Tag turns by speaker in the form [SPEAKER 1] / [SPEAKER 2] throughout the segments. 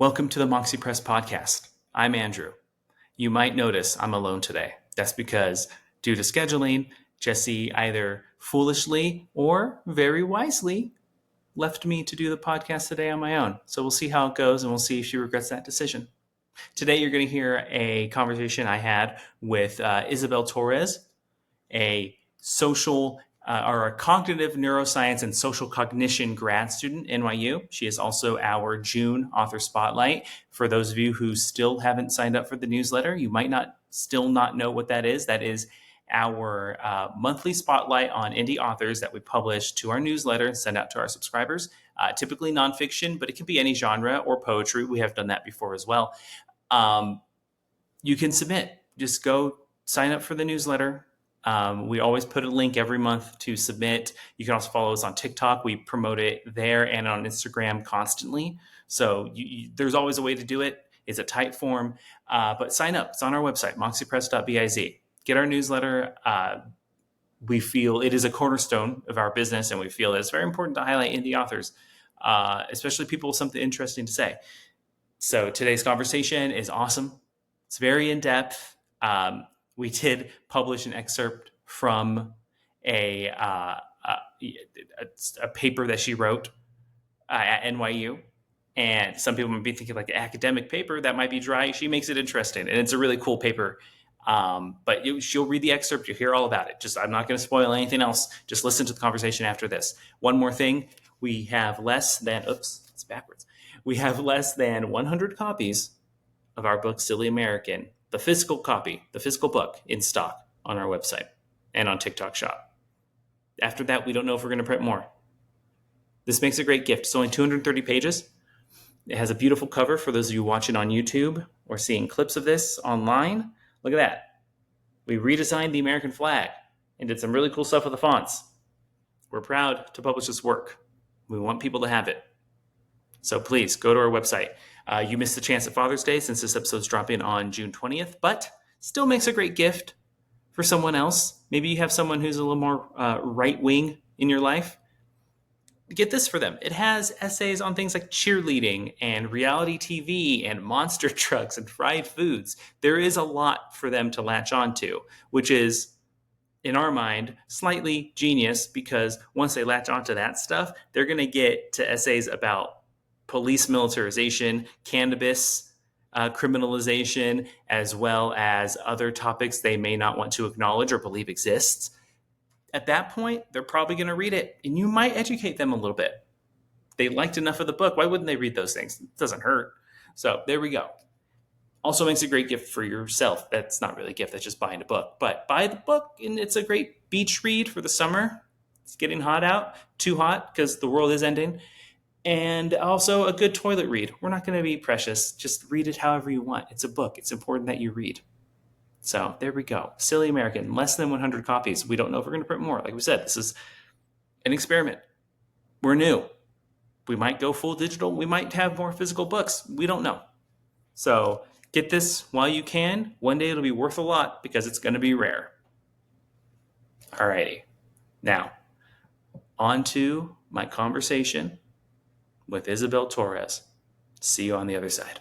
[SPEAKER 1] Welcome to the Moxie Press podcast. I'm Andrew. You might notice I'm alone today. That's because, due to scheduling, Jessie either foolishly or very wisely left me to do the podcast today on my own. So we'll see how it goes and we'll see if she regrets that decision. Today, you're going to hear a conversation I had with Isabel Torres, a a cognitive neuroscience and social cognition grad student, NYU. She is also our June author spotlight. For those of you who still haven't signed up for the newsletter, you might still not know what that is. That is our monthly spotlight on indie authors that we publish to our newsletter and send out to our subscribers. Typically nonfiction, but it can be any genre or poetry. We have done that before as well. You can submit. Just go sign up for the newsletter. We always put a link every month to submit. You can also follow us on TikTok. We promote it there and on Instagram constantly. So there's always a way to do it. It's a tight form, but sign up. It's on our website, moxiepress.biz. Get our newsletter. We feel it is a cornerstone of our business, and we feel that it's very important to highlight indie authors, especially people with something interesting to say. So today's conversation is awesome. It's very in-depth. We did publish an excerpt from a paper that she wrote at NYU. And some people might be thinking like an academic paper, that might be dry. She makes it interesting. And it's a really cool paper. But she'll read the excerpt. You'll hear all about it. I'm not going to spoil anything else. Just listen to the conversation after this. One more thing. We have less than 100 copies of our book, Silly American, the physical copy, the physical book in stock on our website and on TikTok Shop. After that, we don't know if we're going to print more. This makes a great gift. It's only 230 pages. It has a beautiful cover for those of you watching on YouTube or seeing clips of this online. Look at that. We redesigned the American flag and did some really cool stuff with the fonts. We're proud to publish this work. We want people to have it. So please go to our website. You missed the chance at Father's Day since this episode's dropping on June 20th, but still makes a great gift for someone else. Maybe you have someone who's a little more right-wing in your life. Get this for them. It has essays on things like cheerleading and reality TV and monster trucks and fried foods. There is a lot for them to latch onto, which is, in our mind, slightly genius, because once they latch onto that stuff, they're going to get to essays about police militarization, cannabis criminalization, as well as other topics they may not want to acknowledge or believe exists. At that point, they're probably going to read it, and you might educate them a little bit. They liked enough of the book. Why wouldn't they read those things? It doesn't hurt. So there we go. Also makes a great gift for yourself. That's not really a gift. That's just buying a book. But buy the book, and it's a great beach read for the summer. It's getting hot out. Too hot because the world is ending. And also a good toilet read. We're not going to be precious. Just read it however you want. It's a book. It's important that you read. So there we go. Silly American, less than 100 copies. We don't know if we're going to print more. Like we said, this is an experiment. We're new. We might go full digital. We might have more physical books. We don't know. So get this while you can. One day it'll be worth a lot because it's going to be rare. Alrighty. Now, on to my conversation with Isabel Torres. See you on the other side.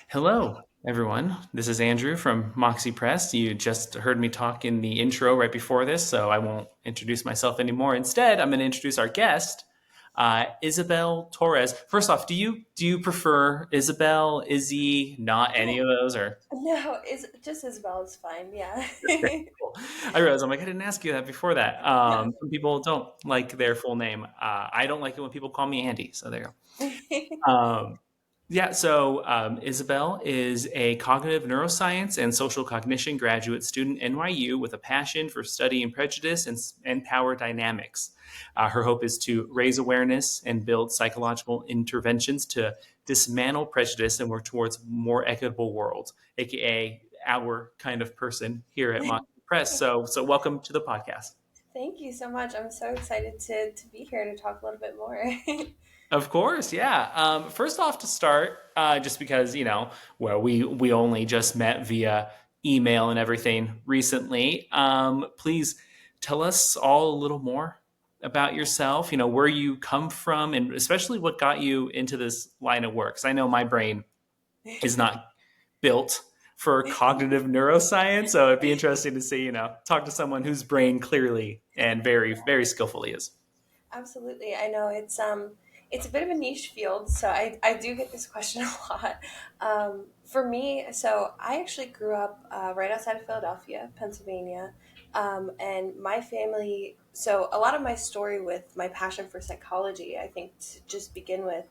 [SPEAKER 1] Hello, everyone. This is Andrew from Moxie Press. You just heard me talk in the intro right before this, so I won't introduce myself anymore. Instead, I'm going to introduce our guest, Isabel Torres. First off, do you prefer Isabel, Izzy, not any of those, or?
[SPEAKER 2] No, just Isabel is fine. Yeah.
[SPEAKER 1] Okay, cool. I realized I didn't ask you that before that. Some people don't like their full name. I don't like it when people call me Andy. So there you go. So Isabel is a cognitive neuroscience and social cognition graduate student at NYU with a passion for studying prejudice and power dynamics. Her hope is to raise awareness and build psychological interventions to dismantle prejudice and work towards a more equitable world, aka our kind of person here at Moxie Press. So welcome to the podcast.
[SPEAKER 2] Thank you so much. I'm so excited to be here to talk a little bit more.
[SPEAKER 1] Of course, yeah. First off, to start, just because we only just met via email and everything recently. Please tell us all a little more about yourself, where you come from, and especially what got you into this line of work? Because I know my brain is not built for cognitive neuroscience. So it'd be interesting to see, talk to someone whose brain clearly and very, very skillfully is.
[SPEAKER 2] Absolutely. I know it's a bit of a niche field, so I do get this question a lot. For me, so I actually grew up right outside of Philadelphia, Pennsylvania. And my family, so a lot of my story with my passion for psychology, I think to just begin with,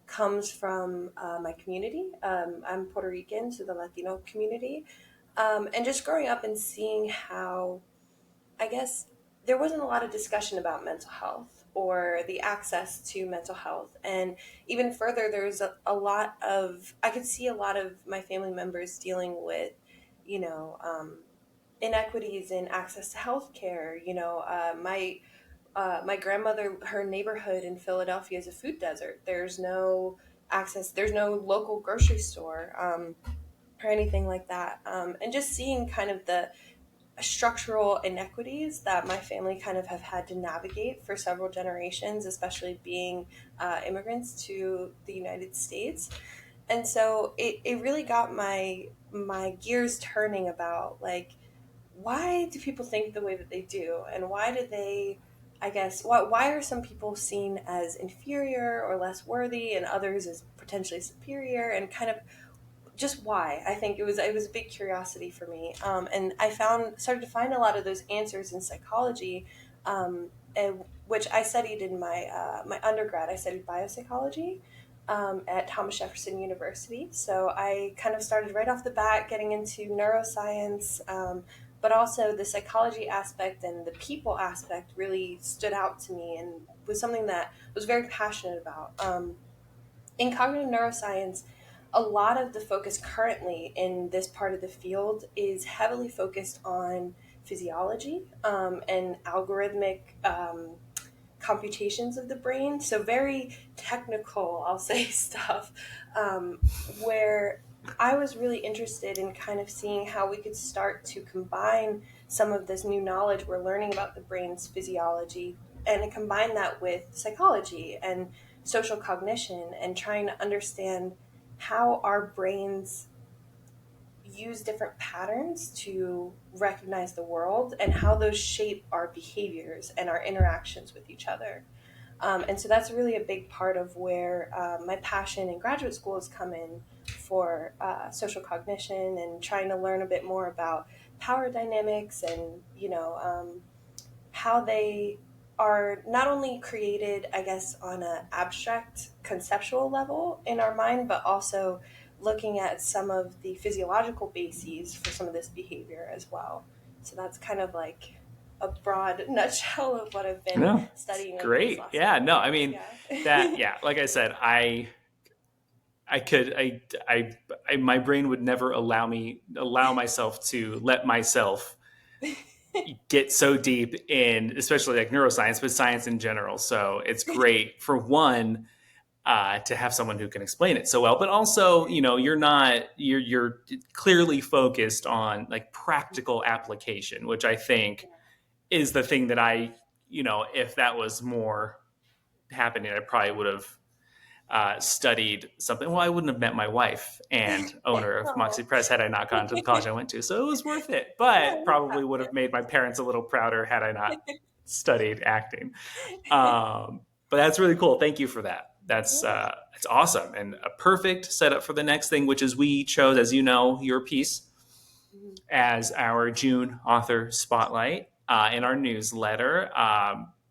[SPEAKER 2] comes from my community. I'm Puerto Rican, so the Latino community. And just growing up and seeing how, I guess, there wasn't a lot of discussion about mental health or the access to mental health. And even further, there's a lot of, I could see a lot of my family members dealing with, you know, inequities in access to health care. My grandmother, her neighborhood in Philadelphia is a food desert. There's no access, there's no local grocery store or anything like that. And just seeing kind of the structural inequities that my family kind of have had to navigate for several generations, especially being immigrants to the United States. And so it really got my gears turning about like, why do people think the way that they do, and why do they, I guess, why are some people seen as inferior or less worthy and others as potentially superior, and kind of just why. I think it was a big curiosity for me, and I started to find a lot of those answers in psychology, which I studied in my undergrad. I studied biopsychology at Thomas Jefferson University, so I kind of started right off the bat getting into neuroscience. But also the psychology aspect and the people aspect really stood out to me and was something that I was very passionate about. In cognitive neuroscience, a lot of the focus currently in this part of the field is heavily focused on physiology and algorithmic computations of the brain. So, very technical, I'll say, stuff, um, where I was really interested in kind of seeing how we could start to combine some of this new knowledge we're learning about the brain's physiology and combine that with psychology and social cognition and trying to understand how our brains use different patterns to recognize the world and how those shape our behaviors and our interactions with each other. And so that's really a big part of where my passion in graduate school has come in for social cognition and trying to learn a bit more about power dynamics and, how they are not only created, I guess, on an abstract conceptual level in our mind, but also looking at some of the physiological bases for some of this behavior as well. So that's kind of like a broad nutshell of what I've been
[SPEAKER 1] No,
[SPEAKER 2] studying over these
[SPEAKER 1] great.
[SPEAKER 2] last
[SPEAKER 1] Yeah,
[SPEAKER 2] couple
[SPEAKER 1] no,
[SPEAKER 2] of
[SPEAKER 1] I
[SPEAKER 2] years.
[SPEAKER 1] mean
[SPEAKER 2] Yeah.
[SPEAKER 1] that. Yeah, like I said, I could, my brain would never allow myself to let myself get so deep in, especially like neuroscience, but science in general. So it's great for one to have someone who can explain it so well, but also, you're clearly focused on like practical application, which I think is the thing that if that was more happening, I probably would have studied something. Well, I wouldn't have met my wife and owner of
[SPEAKER 2] Oh.
[SPEAKER 1] Moxie Press had I not gone to the college I went to. So it was worth it, but
[SPEAKER 2] Oh,
[SPEAKER 1] probably would have made my parents a little prouder had I not studied acting. But that's really cool. Thank you for that.
[SPEAKER 2] yeah.
[SPEAKER 1] That's awesome and a perfect setup for the next thing, which is we chose, as you know, your piece
[SPEAKER 2] Mhm.
[SPEAKER 1] as our June author spotlight in our newsletter.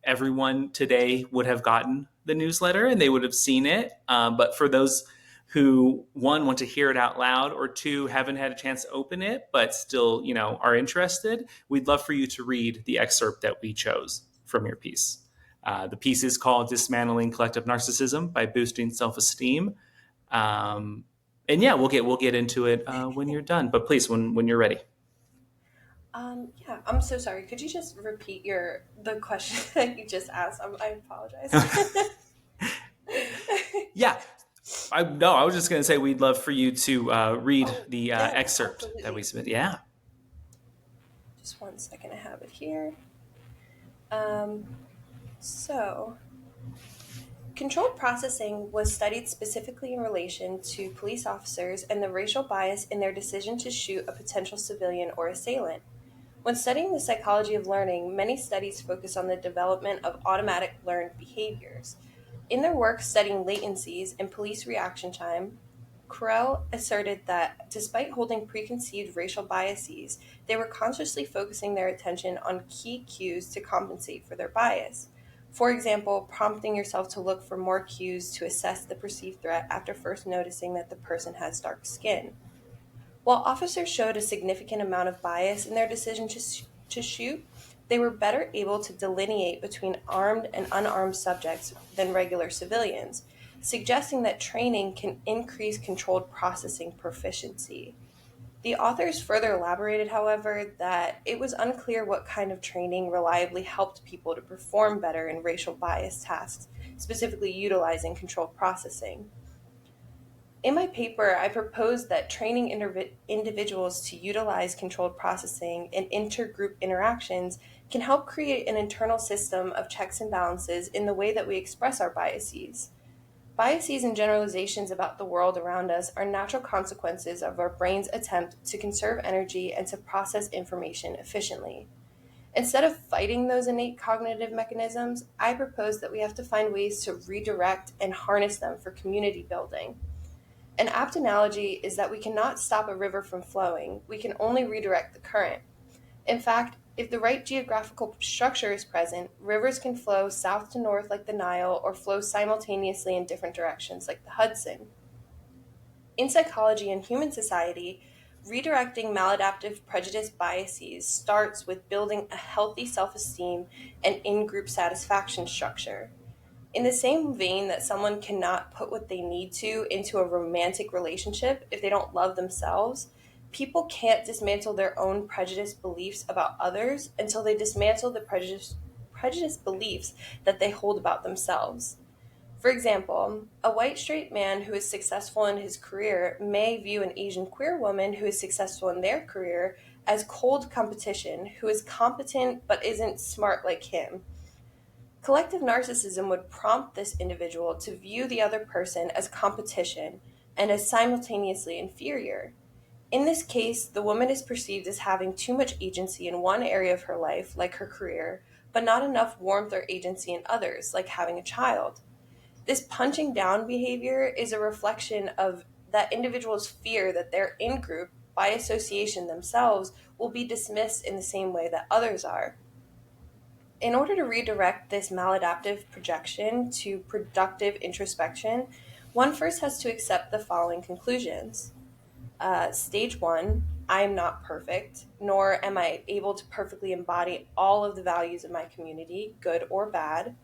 [SPEAKER 1] Everyone today would have gotten the newsletter and they would have seen it. But for those who, one, want to hear it out loud, or two, haven't had a chance to open it, but still, are interested, we'd love for you to read the excerpt that we chose from your piece. The piece is called Dismantling Collective Narcissism by Boosting Self-Esteem. Um, and yeah, we'll get into it when you're done. But please, when you're ready.
[SPEAKER 2] Yeah, I'm so sorry. Could you just repeat the question that you just asked? I apologize.
[SPEAKER 1] Yeah, I was just going to say we'd love for you to read
[SPEAKER 2] Oh,
[SPEAKER 1] the
[SPEAKER 2] yes,
[SPEAKER 1] excerpt that we
[SPEAKER 2] absolutely.
[SPEAKER 1] submitted. Yeah.
[SPEAKER 2] Just one second, I have it here. Um, So, controlled processing was studied specifically in relation to police officers and the racial bias in their decision to shoot a potential civilian or assailant. When studying the psychology of learning, many studies focus on the development of automatic learned behaviors. In their work studying latencies and police reaction time, Carell asserted that despite holding preconceived racial biases, they were consciously focusing their attention on key cues to compensate for their bias. For example, prompting yourself to look for more cues to assess the perceived threat after first noticing that the person has dark skin. While officers showed a significant amount of bias in their decision to shoot, they were better able to delineate between armed and unarmed subjects than regular civilians, suggesting that training can increase controlled processing proficiency. The authors further elaborated, however, that it was unclear what kind of training reliably helped people to perform better in racial bias tasks, specifically utilizing controlled processing. In my paper, I proposed that training individuals to utilize controlled processing in intergroup interactions can help create an internal system of checks and balances in the way that we express our biases. Biases and generalizations about the world around us are natural consequences of our brain's attempt to conserve energy and to process information efficiently. Instead of fighting those innate cognitive mechanisms, I propose that we have to find ways to redirect and harness them for community building. An apt analogy is that we cannot stop a river from flowing, we can only redirect the current. In fact, if the right geographical structure is present, rivers can flow south to north like the Nile or flow simultaneously in different directions like the Hudson. In psychology and human society, redirecting maladaptive prejudice biases starts with building a healthy self esteem and in group satisfaction structure. In the same vein that someone cannot put what they need to into a romantic relationship if they don't love themselves, people can't dismantle their own prejudice beliefs about others until they dismantle the prejudice beliefs that they hold about themselves. For example, a white straight man who is successful in his career may view an Asian queer woman who is successful in their career as cold competition who is competent but isn't smart like him. Collective narcissism would prompt this individual to view the other person as competition and as simultaneously inferior. In this case, the woman is perceived as having too much agency in one area of her life, like her career, but not enough warmth or agency in others, like having a child. This punching down behavior is a reflection of that individual's fear that their in group, by association themselves, will be dismissed in the same way that others are. In order to redirect this maladaptive projection to productive introspection, one first has to accept the following conclusions. Stage one, I am not perfect, nor am I able to perfectly embody all of the values of my community, good or bad.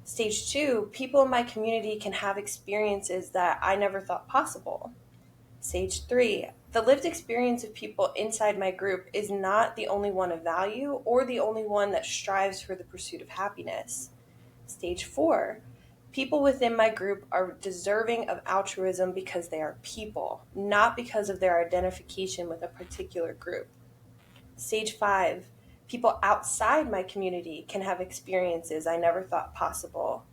[SPEAKER 2] Stage two, people in my community can have experiences that I never thought possible. Stage three, the lived experience of people inside my group is not the only one of value or the only one that strives for the pursuit of happiness. Stage four, people within my group are deserving of altruism because they are people, not because of their identification with a particular group. Stage five, people outside my community can have experiences I never thought possible.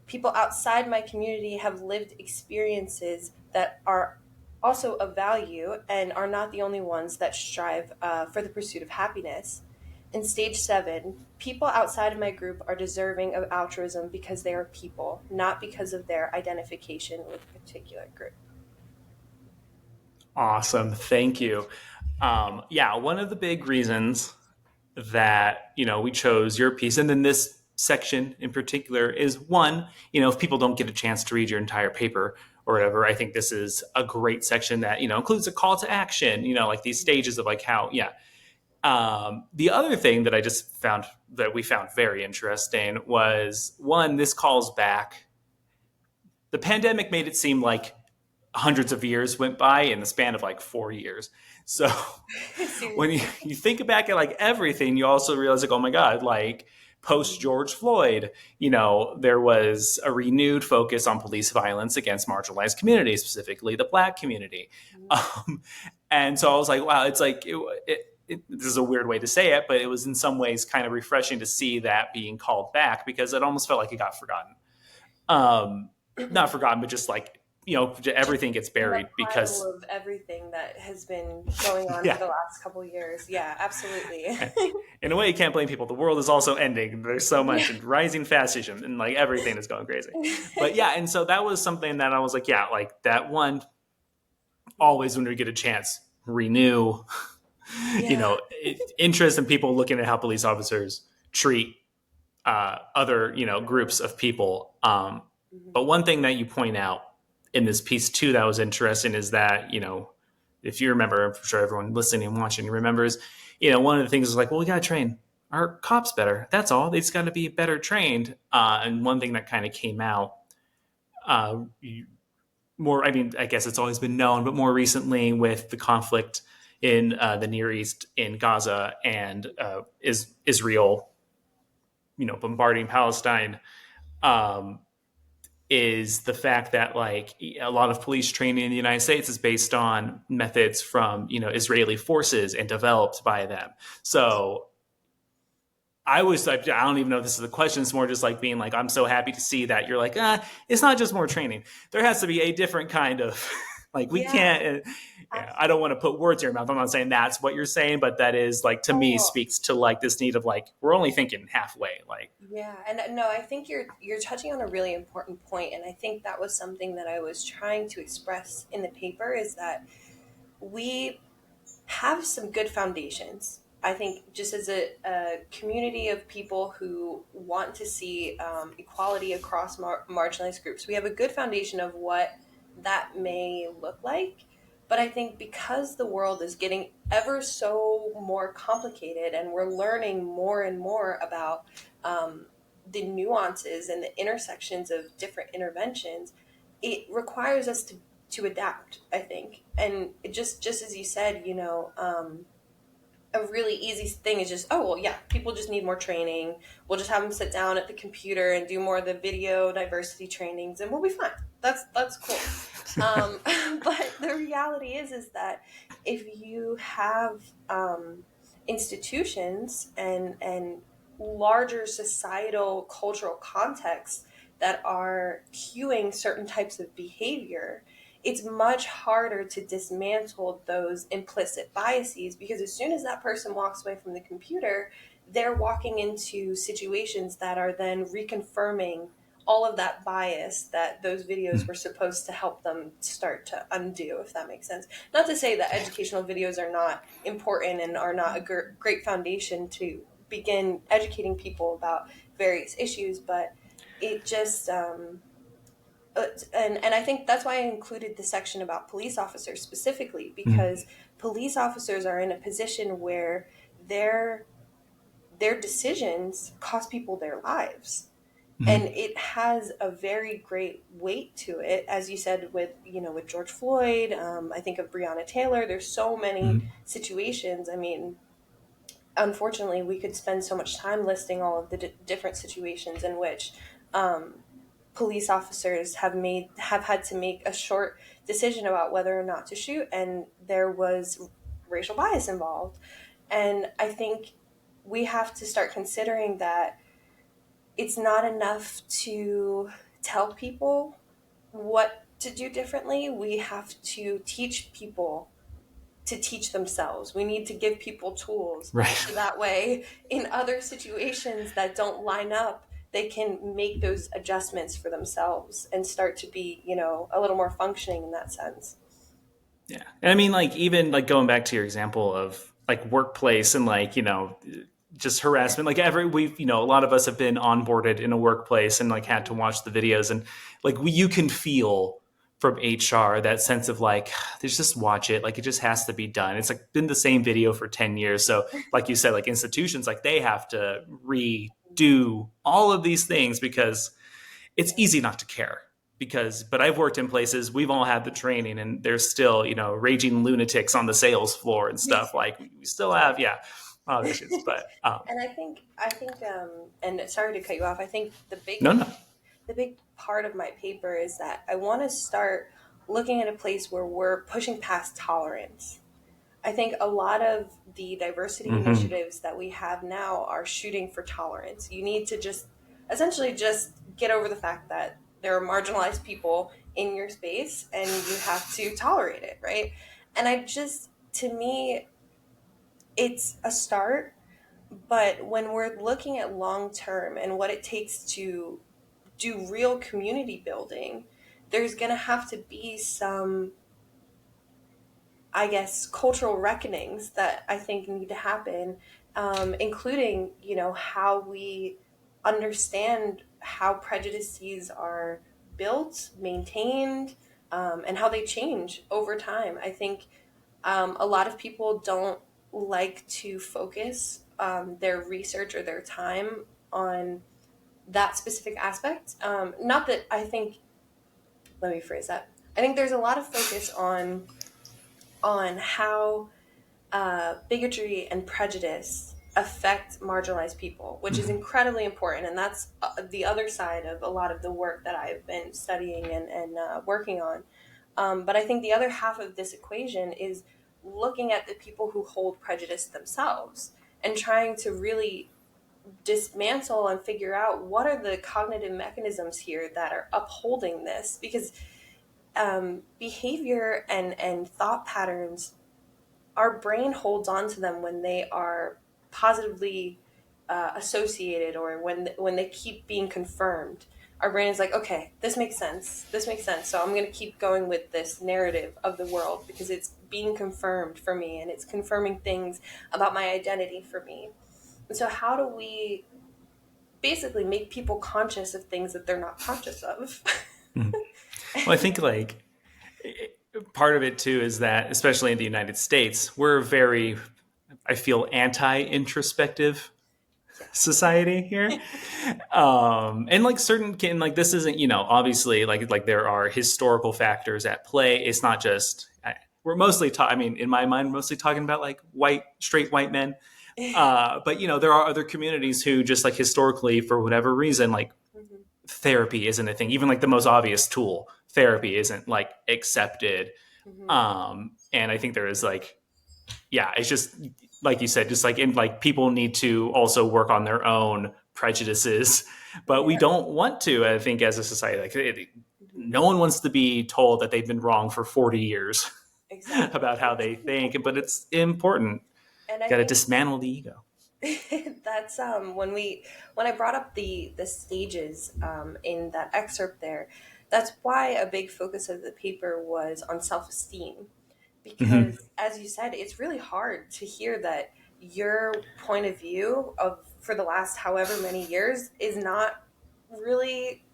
[SPEAKER 2] People outside my community have lived experiences that are also of value and are not the only ones that strive for the pursuit of happiness. In stage seven, people outside of my group are deserving of altruism because they are people, not because of their identification with a particular group.
[SPEAKER 1] Awesome. Thank you. Yeah, one of the big reasons that, we chose your piece, and then this section in particular, is one, if people don't get a chance to read your entire paper or whatever, I think this is a great section that, includes a call to action, like these stages of like how, yeah. The other thing that I just found that we found very interesting was one, this calls back. The pandemic made it seem like hundreds of years went by in the span of like 4 years. So when you,
[SPEAKER 2] Seriously.
[SPEAKER 1] you think back at like everything, you also realize like, oh my God, like post
[SPEAKER 2] Mhm.
[SPEAKER 1] George Floyd, there was a renewed focus on police violence against marginalized communities, specifically the Black community. Um, and so I was like, wow, it's like this is a weird way to say it, but it was in some ways kind of refreshing to see that being called back, because it almost felt like it got forgotten. Not forgotten, but just like,
[SPEAKER 2] Just
[SPEAKER 1] everything gets
[SPEAKER 2] in the
[SPEAKER 1] buried
[SPEAKER 2] pile
[SPEAKER 1] because,
[SPEAKER 2] of everything that has been going on for
[SPEAKER 1] yeah,
[SPEAKER 2] the last couple of years. Yeah, absolutely.
[SPEAKER 1] in a way, you can't blame people. The world is also ending. There's so
[SPEAKER 2] Yeah.
[SPEAKER 1] much and rising fascism, and like everything is going crazy. But yeah, and so that was something that I was like, yeah, like that one. Always, when we get a chance, renew,
[SPEAKER 2] Yeah.
[SPEAKER 1] interest in people looking at how police officers treat other, groups of people.
[SPEAKER 2] Mhm.
[SPEAKER 1] But one thing that you point out in this piece too that was interesting is that, if you remember, I'm sure everyone listening and watching remembers, one of the things is like, well, we got to train our cops better. That's all. They just got to be better trained. And one thing that kind of came out, uh, more, I mean, I guess it's always been known, but more recently with the conflict in the Near East, in Gaza, and Israel, bombarding Palestine, um, is the fact that like a lot of police training in the United States is based on methods from, Israeli forces and developed by them. So I don't even know if this is the question. It's more just like being like, I'm so happy to see that you're like, it's not just more training. There has to be a different kind of, like, we
[SPEAKER 2] Yeah,
[SPEAKER 1] can't, yeah, I don't want to put words in your mouth. I'm not saying that's what you're saying, but that is like, to me,
[SPEAKER 2] oh,
[SPEAKER 1] speaks to like this need of like, we're only thinking halfway. Like,
[SPEAKER 2] yeah. And no, I think you're touching on a really important point, and I think that was something that I was trying to express in the paper is that we have some good foundations. I think just as a community of people who want to see equality across marginalized groups, we have a good foundation of what that may look like. But I think because the world is getting ever so more complicated and we're learning more and more about um, the nuances and the intersections of different interventions, it requires us to adapt, I think. And it just as you said, a really easy thing is just, oh well, yeah, people just need more training. We'll just have them sit down at the computer and do more of the video diversity trainings, and we'll be fine. That's cool. Um, but the reality is that if you have institutions and larger societal cultural contexts that are cueing certain types of behavior, it's much harder to dismantle those implicit biases because as soon as that person walks away from the computer, they're walking into situations that are then reconfirming all of that bias that those videos were supposed to help them start to undo, if that makes sense. Not to say that educational videos are not important and are not a great foundation to begin educating people about various issues, but it just and I think that's why I included the section about police officers specifically because police officers are in a position where their their decisions cost people their lives, and it has a very great weight to it, as you said with with George Floyd. I think of Breonna Taylor. There's so many situations. I mean, unfortunately, we could spend so much time listing all of the different situations in which um, police officers have had to make a short decision about whether or not to shoot, and there was racial bias involved. And I think we have to start considering that it's not enough to tell people what to do differently. We have to teach people to teach themselves. We need to give people tools
[SPEAKER 1] right.
[SPEAKER 2] so that way, in other situations that don't line up, they can make those adjustments for themselves and start to be, a little more functioning in that sense.
[SPEAKER 1] Yeah. And I mean, like, even like going back to your example of like workplace and like, just harassment, like we've, a lot of us have been onboarded in a workplace and like had to watch the videos, and like you can feel from HR that sense of like, there's just watch it. Like it just has to be done. It's like been the same video for 10 years. So like you said, like institutions, like they have to redo all of these things because it's easy not to care, but I've worked in places, we've all had the training, and there's still, raging lunatics on the sales floor and
[SPEAKER 2] Yes.
[SPEAKER 1] stuff. Like we still have, yeah, a lot of issues. But
[SPEAKER 2] And I think, and sorry to cut you off. I think
[SPEAKER 1] no, no.
[SPEAKER 2] the big part of my paper is that I want to start looking at a place where we're pushing past tolerance. I think a lot of the diversity
[SPEAKER 1] Hmm.
[SPEAKER 2] initiatives that we have now are shooting for tolerance. You need to just essentially just get over the fact that there are marginalized people in your space and you have to tolerate it, right? And I just, to me, it's a start, but when we're looking at long term and what it takes to do real community building, there's going to have to be some, I guess, cultural reckonings that I think need to happen, including, how we understand how prejudices are built, maintained, and how they change over time. I think a lot of people don't like to focus their research or their time on that specific aspect. Not that I think, let me phrase that. I think there's a lot of focus on how bigotry and prejudice affect marginalized people, which is
[SPEAKER 1] Hmm.
[SPEAKER 2] incredibly important. And that's the other side of a lot of the work that I've been studying and working on. But I think the other half of this equation is looking at the people who hold prejudice themselves and trying to really dismantle and figure out what are the cognitive mechanisms here that are upholding this, because behavior and thought patterns, our brain holds on to them when they are positively associated, or when they keep being confirmed. Our brain is like, okay, this makes sense. This makes sense. So I'm going to keep going with this narrative of the world because it's being confirmed for me and it's confirming things about my identity for me. And so, how do we basically make people conscious of things that they're not conscious of?
[SPEAKER 1] Well, I think like part of it too is that, especially in the United States, we're very, I feel, anti-introspective
[SPEAKER 2] Yes.
[SPEAKER 1] society here. And like certain can like this isn't, obviously like there are historical factors at play. It's not just we're mostly I mean, in my mind, mostly talking about like straight white men. But there are other communities who just like historically, for whatever reason, like
[SPEAKER 2] Mhm.
[SPEAKER 1] therapy isn't a thing. Even like the most obvious tool, therapy isn't like accepted.
[SPEAKER 2] Mhm.
[SPEAKER 1] And I think there is like, yeah, it's just like you said, just like in like people need to also work on their own prejudices, but we
[SPEAKER 2] Yeah.
[SPEAKER 1] don't want to. I think as a society, like
[SPEAKER 2] Mhm.
[SPEAKER 1] no one wants to be told that they've been wrong for 40 years
[SPEAKER 2] Exactly.
[SPEAKER 1] about how they think, but it's important.
[SPEAKER 2] And I
[SPEAKER 1] Got to
[SPEAKER 2] think
[SPEAKER 1] dismantle the ego.
[SPEAKER 2] that's when I brought up the stages in that excerpt there. That's why a big focus of the paper was on self-esteem,
[SPEAKER 1] Hmm.
[SPEAKER 2] because as you said, it's really hard to hear that your point of view of for the last however many years is not really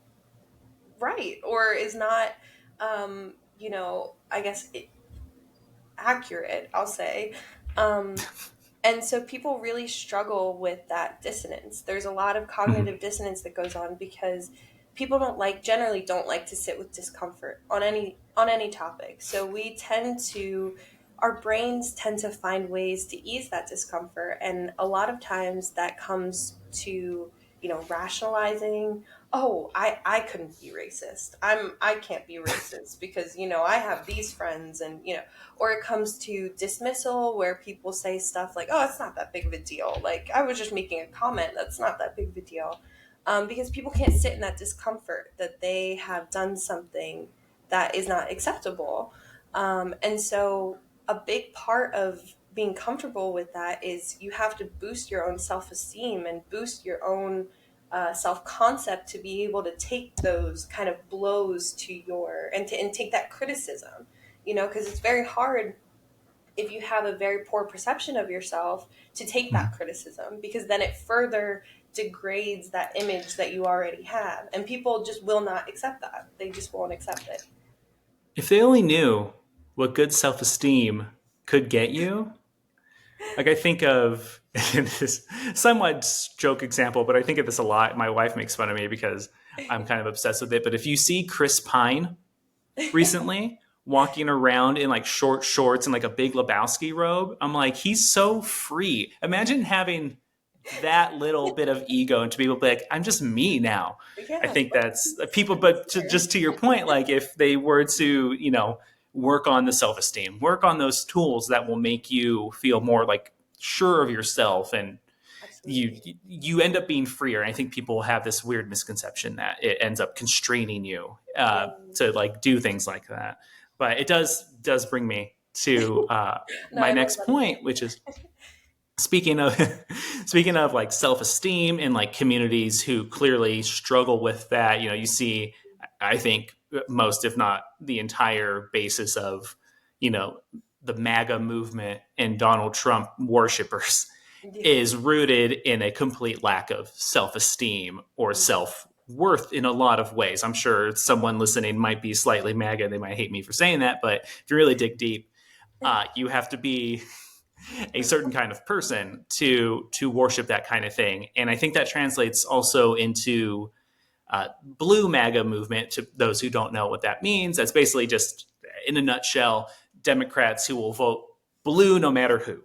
[SPEAKER 2] right, or is not I guess accurate, I'll say. um, And so people really struggle with that dissonance. There's a lot of
[SPEAKER 1] Hmm.
[SPEAKER 2] cognitive dissonance that goes on because people generally don't like to sit with discomfort on any topic. So we tend to our brains tend to find ways to ease that discomfort, and a lot of times that comes to, rationalizing, oh, I couldn't be racist. I can't be racist because, I have these friends, and or it comes to dismissal where people say stuff like, oh, it's not that big of a deal. Like, I was just making a comment. That's not that big of a deal. Because people can't sit in that discomfort that they have done something that is not acceptable. And so, a big part of being comfortable with that is you have to boost your own self esteem and boost your own self concept to be able to take those kind of blows to and take that criticism, because it's very hard if you have a very poor perception of yourself to take that criticism, because then it further degrades that image that you already have, and people just will not accept that. They just won't accept it.
[SPEAKER 1] If they only knew what good self-esteem could get you, like I think of this somewhat joke example, but I think of this a lot. My wife makes fun of me because I'm kind of obsessed with it. But if you see Chris Pine recently walking around in like short shorts and like a big Lebowski robe, I'm like, he's so free. Imagine having that little bit of ego and to be able to be like, I'm just me now. I
[SPEAKER 2] Yeah,
[SPEAKER 1] think that's people,
[SPEAKER 2] that's
[SPEAKER 1] but
[SPEAKER 2] fair.
[SPEAKER 1] just to your point, like if they were to, work on the self-esteem, work on those tools that will make you feel more like sure of yourself, and you
[SPEAKER 2] Absolutely.
[SPEAKER 1] you end up being freer. And I think people have this weird misconception that it ends up constraining you
[SPEAKER 2] Mm.
[SPEAKER 1] to like do things like that. But it does bring me to
[SPEAKER 2] No,
[SPEAKER 1] my
[SPEAKER 2] I love
[SPEAKER 1] next
[SPEAKER 2] that
[SPEAKER 1] point, which
[SPEAKER 2] example.
[SPEAKER 1] is speaking of speaking of like self-esteem in like communities who clearly struggle with that. You see, I think most, if not the entire basis of, you know the MAGA movement and Donald Trump worshipers
[SPEAKER 2] Yeah.
[SPEAKER 1] is rooted in a complete lack of self-esteem or
[SPEAKER 2] Mhm.
[SPEAKER 1] self-worth in a lot of ways. I'm sure someone listening might be slightly MAGA, they might hate me for saying that, but if you really dig deep, you have to be a certain kind of person to worship that kind of thing. And I think that translates also into blue MAGA movement. To those who don't know what that means, that's basically just, in a nutshell, Democrats who will vote blue no matter who.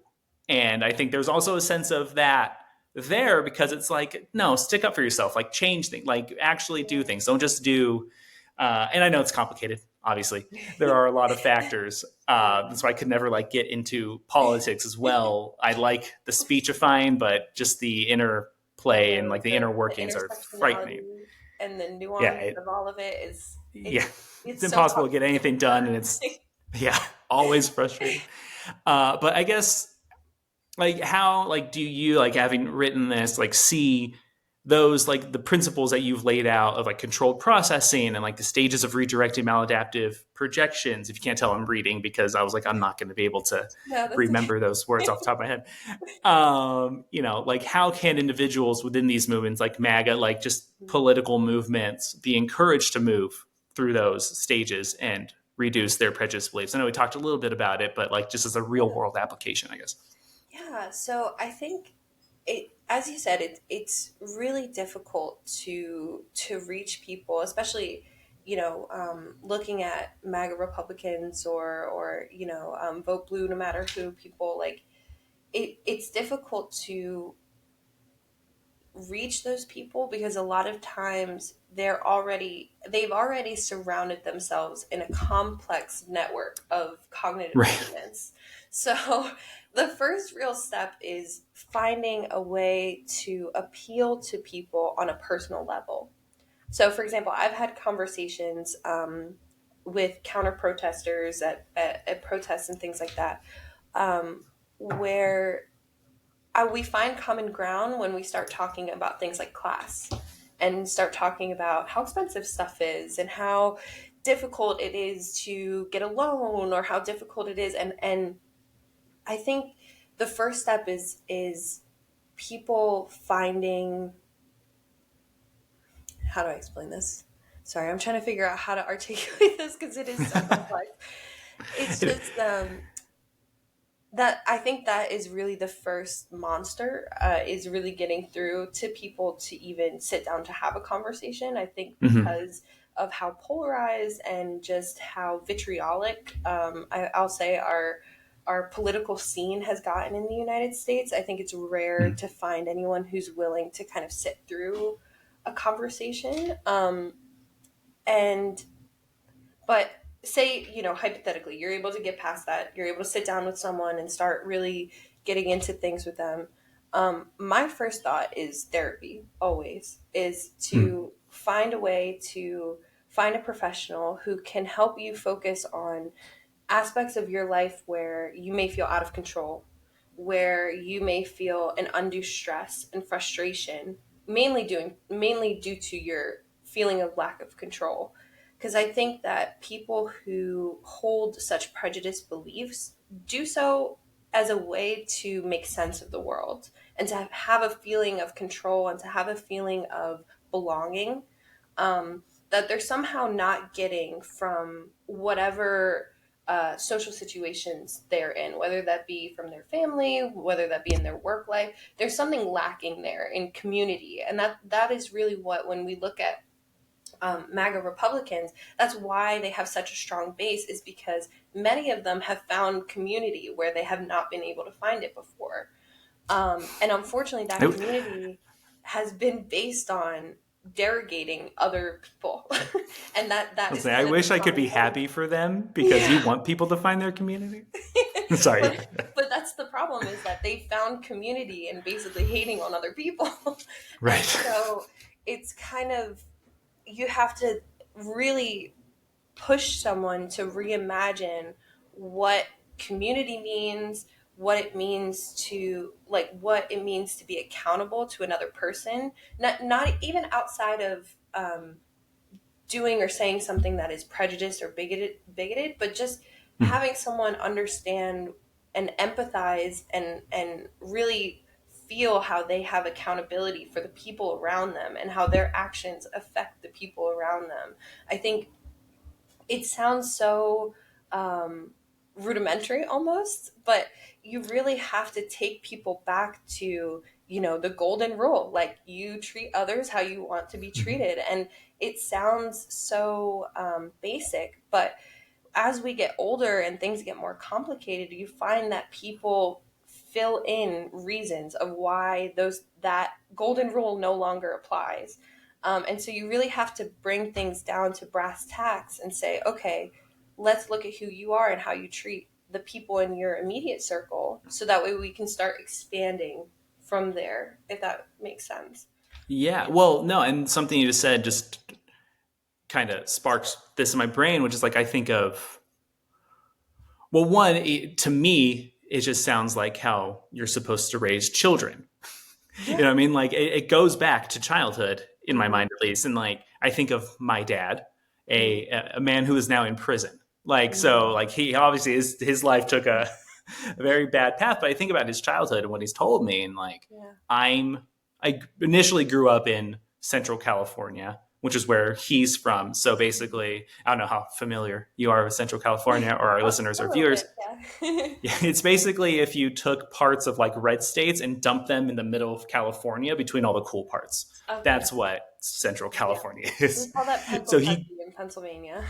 [SPEAKER 1] And I think there's also a sense of that there, because it's like, no, stick up for yourself, like change things, like actually do
[SPEAKER 2] Yeah.
[SPEAKER 1] things. Don't just do. And I know it's complicated. Obviously, there are a lot of factors.
[SPEAKER 2] Yeah.
[SPEAKER 1] So I could never like get into politics as well. I like the speechifying, but just the inner
[SPEAKER 2] I
[SPEAKER 1] play and
[SPEAKER 2] know
[SPEAKER 1] like the inner
[SPEAKER 2] the
[SPEAKER 1] workings are frightening.
[SPEAKER 2] intersectionality and the
[SPEAKER 1] Yeah,
[SPEAKER 2] nuance of all of it is
[SPEAKER 1] yeah, it's
[SPEAKER 2] it's so
[SPEAKER 1] impossible to get
[SPEAKER 2] complicated
[SPEAKER 1] anything
[SPEAKER 2] and
[SPEAKER 1] done,
[SPEAKER 2] hard.
[SPEAKER 1] and it's, yeah, always frustrating. But I guess, like, how, like, do you, like, having written this, like, see those, like, the principles that you've laid out of like controlled processing and like the stages of redirecting maladaptive projections? If you can't tell, I'm reading because I was like, I'm not going to be able to
[SPEAKER 2] No, that's
[SPEAKER 1] remember those words off the top of my head. Like, how can individuals within these movements, like MAGA, like just political movements, be encouraged to move through those stages and reduce their prejudice beliefs? I know we talked a little bit about it, but like just as a real
[SPEAKER 2] yeah.
[SPEAKER 1] world application, I guess.
[SPEAKER 2] Yeah, so I think as you said, it's really difficult to reach people, especially looking at MAGA Republicans or vote blue no matter who people like. It's difficult to reach those people because a lot of times they've already surrounded themselves in a complex network of cognitive
[SPEAKER 1] Right.
[SPEAKER 2] dissonance. So the first real step is finding a way to appeal to people on a personal level. So for example, I've had conversations with counter protesters at protests and things like that, where we find common ground when we start talking about things like class and start talking about how expensive stuff is and how difficult it is to get a loan or how difficult it is. And I think the first step is people finding, how do I explain this? Sorry, I'm trying to figure out how to articulate this because it is so complex. It's just that I think that is really the first monster, is really getting through to people to even sit down to have a conversation. I think
[SPEAKER 1] Mhm.
[SPEAKER 2] because of how polarized and just how vitriolic, I'll say our political scene has gotten in the United States. I think it's rare
[SPEAKER 1] Mhm.
[SPEAKER 2] to find anyone who's willing to kind of sit through a conversation. And but say, hypothetically, you're able to get past that. You're able to sit down with someone and start really getting into things with them. My first thought is therapy, always, is
[SPEAKER 1] Mhm.
[SPEAKER 2] to find a way to find a professional who can help you focus on aspects of your life where you may feel out of control, where you may feel an undue stress and frustration, mainly due to your feeling of lack of control. Because I think that people who hold such prejudiced beliefs do so as a way to make sense of the world and to have a feeling of control and to have a feeling of belonging, that they're somehow not getting from whatever social situations they're in, whether that be from their family, whether that be in their work life. There's something lacking there in community, and that is really what, when we look at MAGA Republicans, that's why they have such a strong base, is because many of them have found community where they have not been able to find it before. And unfortunately, that
[SPEAKER 1] I,
[SPEAKER 2] community has been based on derogating other people. And that
[SPEAKER 1] I'll
[SPEAKER 2] is
[SPEAKER 1] say, I
[SPEAKER 2] kind of the
[SPEAKER 1] wish I could
[SPEAKER 2] common
[SPEAKER 1] be
[SPEAKER 2] thing.
[SPEAKER 1] happy for them because you
[SPEAKER 2] Yeah.
[SPEAKER 1] want people to find their community. Sorry.
[SPEAKER 2] but but that's the problem, is that they found community in basically hating on other people. And
[SPEAKER 1] Right.
[SPEAKER 2] so it's kind of, you have to really push someone to reimagine what community means, what it means to, like, what it means to be accountable to another person, not even outside of doing or saying something that is prejudiced or bigoted, but just
[SPEAKER 1] Mhm.
[SPEAKER 2] having someone understand and empathize and really feel how they have accountability for the people around them and how their actions affect the people around them. I think it sounds so um, rudimentary almost, but you really have to take people back to, the golden rule, like, you treat others how you want to be
[SPEAKER 1] Mhm.
[SPEAKER 2] treated. And it sounds so basic, but as we get older and things get more complicated, you find that people fill in reasons of why those that golden rule no longer applies. And so you really have to bring things down to brass tacks and say, okay, let's look at who you are and how you treat the people in your immediate circle, so that way we can start expanding from there, if that makes sense.
[SPEAKER 1] Yeah. Well, no, and something you just said just kind of sparks this in my brain, which is like I think of, well, one, to me, it just sounds like how you're supposed to raise children. You
[SPEAKER 2] Yeah.
[SPEAKER 1] know what I mean? Like it goes back to childhood in my
[SPEAKER 2] Mm-hmm.
[SPEAKER 1] mind, at least. And like I think of my dad,
[SPEAKER 2] Mm-hmm.
[SPEAKER 1] a man who is now in prison. Like so,
[SPEAKER 2] Mm-hmm.
[SPEAKER 1] like he obviously his life took a very bad path. But I think about his childhood and what he's told me, and like
[SPEAKER 2] Yeah.
[SPEAKER 1] I initially grew up in Central California, which is where he's from. So basically, I don't know how familiar you are with Central California or our listeners
[SPEAKER 2] A
[SPEAKER 1] or
[SPEAKER 2] little
[SPEAKER 1] viewers.
[SPEAKER 2] bit, yeah.
[SPEAKER 1] Yeah, it's basically if you took parts of like red states and dumped them in the middle of California between all the cool parts.
[SPEAKER 2] Okay.
[SPEAKER 1] That's what Central
[SPEAKER 2] Yeah.
[SPEAKER 1] California
[SPEAKER 2] We
[SPEAKER 1] is.
[SPEAKER 2] call that pencil
[SPEAKER 1] So he,
[SPEAKER 2] country in Pennsylvania.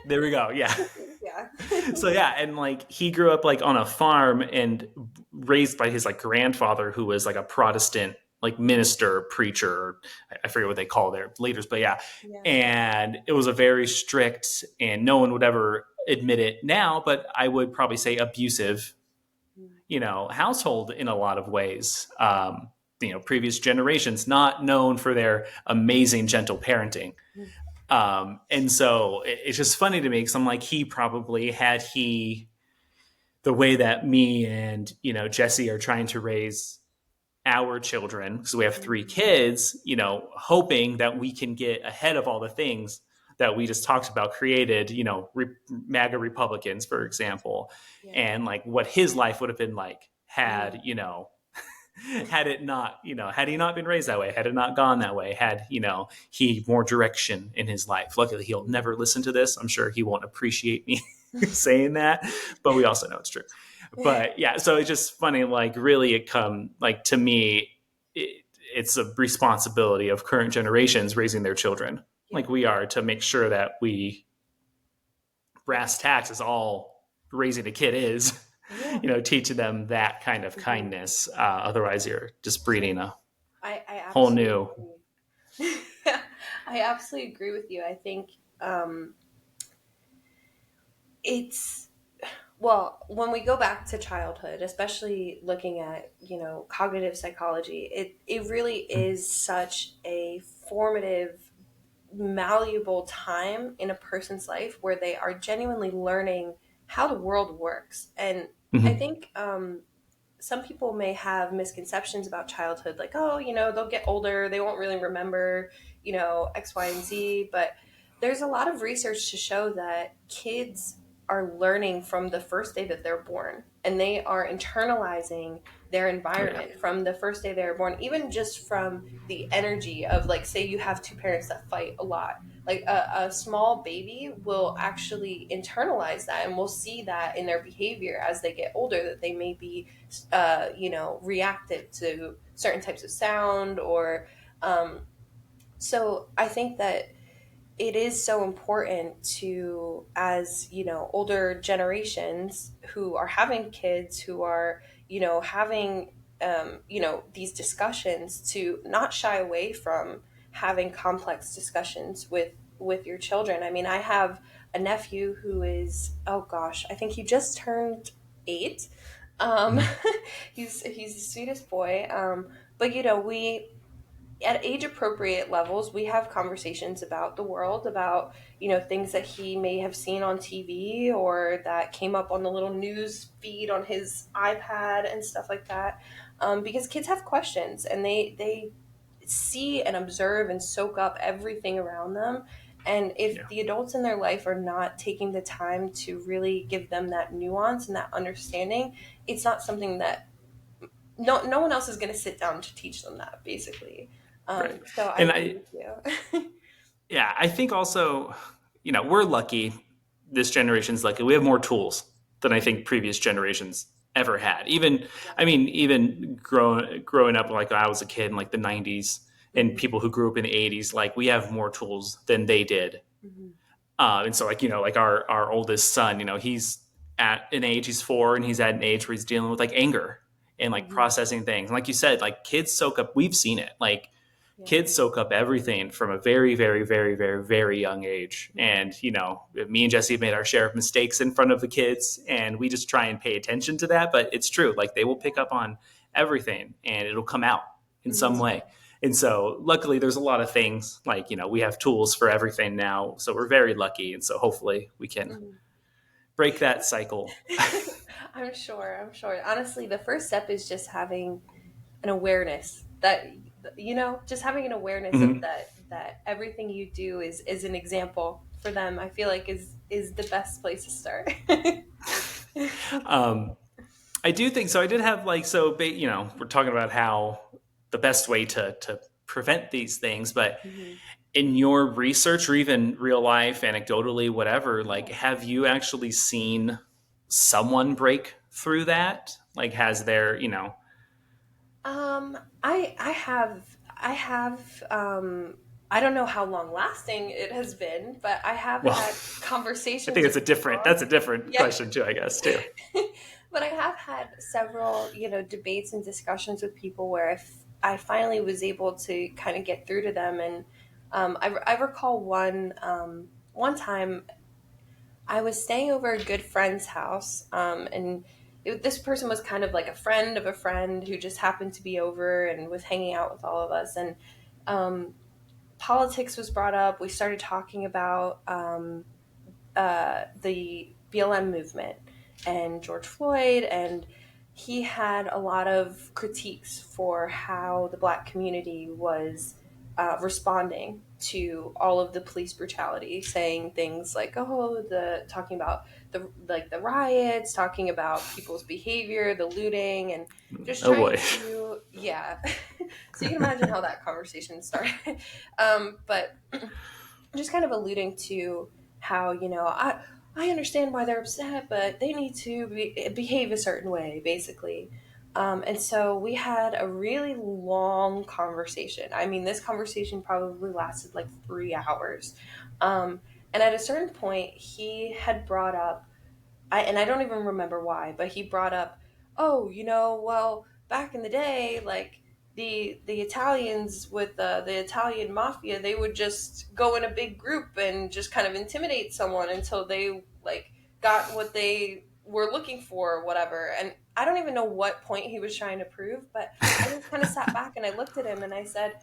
[SPEAKER 1] there we go. Yeah.
[SPEAKER 2] Yeah.
[SPEAKER 1] So yeah, and like he grew up like on a farm and raised by his like grandfather who was like a Protestant like minister, preacher, I forget what they call their leaders, but yeah.
[SPEAKER 2] Yeah.
[SPEAKER 1] And it was a very strict, and no one would ever admit it now, but I would probably say abusive, household in a lot of ways. Previous generations not known for their amazing gentle parenting. And so it's just funny to me because I'm like, he probably had the way that me and, Jesse are trying to raise our children, because we have three kids, hoping that we can get ahead of all the things that we just talked about created, MAGA Republicans, for example,
[SPEAKER 2] Yeah.
[SPEAKER 1] and like what his life would have been like
[SPEAKER 2] Mm.
[SPEAKER 1] had, had it not, had he not been raised that way, had it not gone that way, had, he more direction in his life. Luckily, he'll never listen to this. I'm sure he won't appreciate me saying that, but we also know it's true. But yeah, so it's just funny, like really like to me, it's a responsibility of current generations raising their children
[SPEAKER 2] Yeah.
[SPEAKER 1] like we are to make sure that we brass tacks is all raising a kid is,
[SPEAKER 2] Yeah.
[SPEAKER 1] teaching them that kind of
[SPEAKER 2] Mhm.
[SPEAKER 1] kindness. Otherwise, you're just breeding a
[SPEAKER 2] I
[SPEAKER 1] whole
[SPEAKER 2] absolutely
[SPEAKER 1] new.
[SPEAKER 2] agree. I absolutely agree with you. I think um, it's, well, when we go back to childhood, especially looking at, cognitive psychology, it really is such a formative, malleable time in a person's life where they are genuinely learning how the world works. And I
[SPEAKER 1] Mhm.
[SPEAKER 2] think some people may have misconceptions about childhood, like, oh, they'll get older, they won't really remember, X, Y, and Z. But there's a lot of research to show that kids are learning from the first day that they're born, and they are internalizing their
[SPEAKER 1] Oh yeah.
[SPEAKER 2] environment from the first day they're born, even just from the energy of, like, say you have two parents that fight a lot. Like a small baby will actually internalize that, and we'll see that in their behavior as they get older, that they may be reactive to certain types of sound, or um, so I think that it is so important to, as older generations who are having kids, who are having these discussions, to not shy away from having complex discussions with your children. I mean, I have a nephew who is, oh gosh, I think he just turned 8. Um,
[SPEAKER 1] Mhm.
[SPEAKER 2] he's the sweetest boy. But you know, we at age appropriate levels, we have conversations about the world, about, you know, things that he may have seen on TV or that came up on the little news feed on his iPad and stuff like that. Because kids have questions, and they see and observe and soak up everything around them. And if
[SPEAKER 1] Yeah,
[SPEAKER 2] the adults in their life are not taking the time to really give them that nuance and that understanding, it's not something that no one else is going to sit down to teach them that, basically.
[SPEAKER 1] right.
[SPEAKER 2] So I
[SPEAKER 1] And
[SPEAKER 2] agree
[SPEAKER 1] I,
[SPEAKER 2] with you.
[SPEAKER 1] yeah, I think also, we're lucky. This generation's lucky. We have more tools than I think previous generations ever had. Even,
[SPEAKER 2] Yeah.
[SPEAKER 1] I mean, even growing up, like I was a kid in like the '90s, and
[SPEAKER 2] Hmm.
[SPEAKER 1] people who grew up in the '80s, like we have more tools than they did.
[SPEAKER 2] Hmm.
[SPEAKER 1] And so, like, like our oldest son, he's at an age, he's 4, and he's at an age where he's dealing with like anger and like
[SPEAKER 2] Hmm.
[SPEAKER 1] processing things. And like you said, like kids soak up. We've seen it. Like
[SPEAKER 2] Yeah.
[SPEAKER 1] kids soak up everything from a very, very, very, very, very young age.
[SPEAKER 2] Hmm.
[SPEAKER 1] And, me and Jesse have made our share of mistakes in front of the kids, and we just try and pay attention to that. But it's true. Like they will pick up on everything, and it'll come out in
[SPEAKER 2] Hmm.
[SPEAKER 1] some way. And so luckily there's a lot of things like, we have tools for everything now. So we're very lucky. And so hopefully we can
[SPEAKER 2] Hmm.
[SPEAKER 1] break that cycle.
[SPEAKER 2] I'm sure. I'm sure. Honestly, the first step is just having an awareness that, you know, just having an awareness of
[SPEAKER 1] Mhm.
[SPEAKER 2] that everything you do is an example for them. I feel like is the best place to start.
[SPEAKER 1] Um, I do think so. I did have like, so, we're talking about how the best way to prevent these things, but
[SPEAKER 2] Hmm.
[SPEAKER 1] in your research or even real life, anecdotally, whatever, like,
[SPEAKER 2] Yeah.
[SPEAKER 1] have you actually seen someone break through that? Like, has there,
[SPEAKER 2] I have I don't know how long lasting it has been, but I have
[SPEAKER 1] well,
[SPEAKER 2] had
[SPEAKER 1] I think
[SPEAKER 2] conversations
[SPEAKER 1] it's
[SPEAKER 2] with people.
[SPEAKER 1] that's a different
[SPEAKER 2] Yeah.
[SPEAKER 1] question too, I guess, too.
[SPEAKER 2] But I have had several, you know, debates and discussions with people where I finally was able to kind of get through to them. And I recall one time I was staying over a good friend's house, and this person was kind of like a friend of a friend who just happened to be over and was hanging out with all of us. And um, politics was brought up. We started talking about the BLM movement and George Floyd, and he had a lot of critiques for how the Black community was responding to all of the police brutality, saying things like, "Oh, the talking about the riots, talking about people's behavior, the looting, and just
[SPEAKER 1] Oh
[SPEAKER 2] trying
[SPEAKER 1] boy.
[SPEAKER 2] to, yeah." So you can imagine how that conversation started. But just kind of alluding to how, you know, I understand why they're upset, but they need to behave a certain way, basically. And so we had a really long conversation. I mean, this conversation probably lasted like 3 hours. And at a certain point, he had brought up, and I don't even remember why, but he brought up, oh, you know, well, back in the day, like the Italians with the Italian mafia, they would just go in a big group and just kind of intimidate someone until they like got what they were looking for or whatever. And I don't even know what point he was trying to prove, but I just kind of sat back and I looked at him and I said,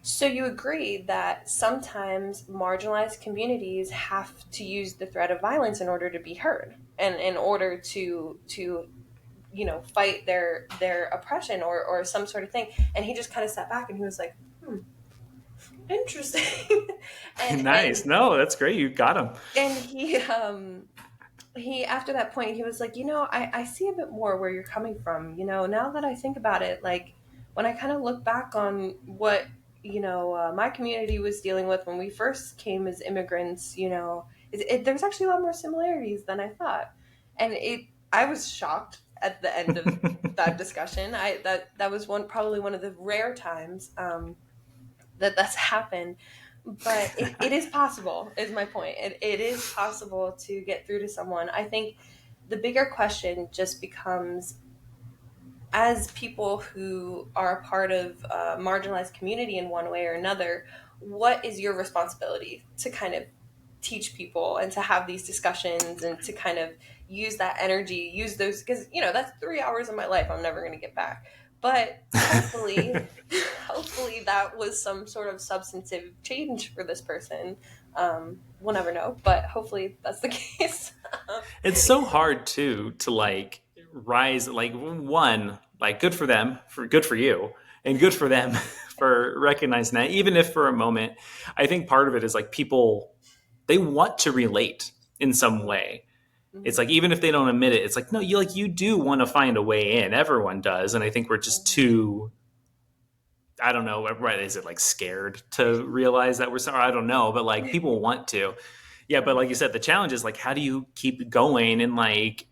[SPEAKER 2] so you agree that sometimes marginalized communities have to use the threat of violence in order to be heard and in order to you know, fight their oppression or some sort of thing. And he just kind of sat back and he was like, interesting. and
[SPEAKER 1] Nice.
[SPEAKER 2] and
[SPEAKER 1] No, that's great. You got him.
[SPEAKER 2] and he after that point he was like, you know, I see a bit more where you're coming from, you know, now that I think about it. Like when I kind of look back on what, you know, my community was dealing with when we first came as immigrants, you know, there's actually a lot more similarities than I thought. And I was shocked at the end of that discussion. That was probably one of the rare times that that's happened. But it is possible, is my point. It is possible to get through to someone. I think the bigger question just becomes, as people who are a part of a marginalized community in one way or another, what is your responsibility to kind of teach people and to have these discussions and to kind of use that energy, use those, because that's 3 hours of my life I'm never going to get back. But hopefully, hopefully that was some sort of substantive change for this person. We'll never know, but hopefully that's the case.
[SPEAKER 1] It's so hard too to like rise, like one, like good for them, for good for you, and good for them for recognizing that, even if for a moment. I think part of it is like people, they want to relate in some way. It's like even if they don't admit it, it's like no, you do want to find a way in. Everyone does, and I think we're just too, I don't know, right? Is it like scared to realize that we're sorry? I don't know, but like people want to. Yeah, but like you said, the challenge is like how do you keep going? And like